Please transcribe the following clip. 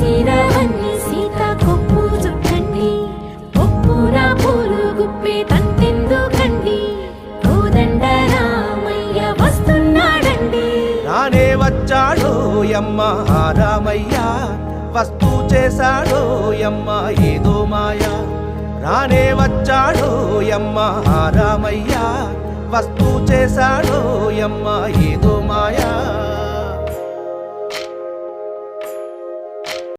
సిరవన్ని సీత కొప్పు చుట్టండి ఒప్పున పూలు గుప్పే తంతెందుకండి కోదండ రామయ్య వస్తున్నాడండి రానే వచ్చాడో యమ్మ ఆ రామయ్య వస్తూ చేశాడో యమ్మ ఏదో మాయా రానే వచ్చాడో యమ్మ ఆ రామయ్య వస్తూ చేశాడో యమ్మ ఏదో మాయా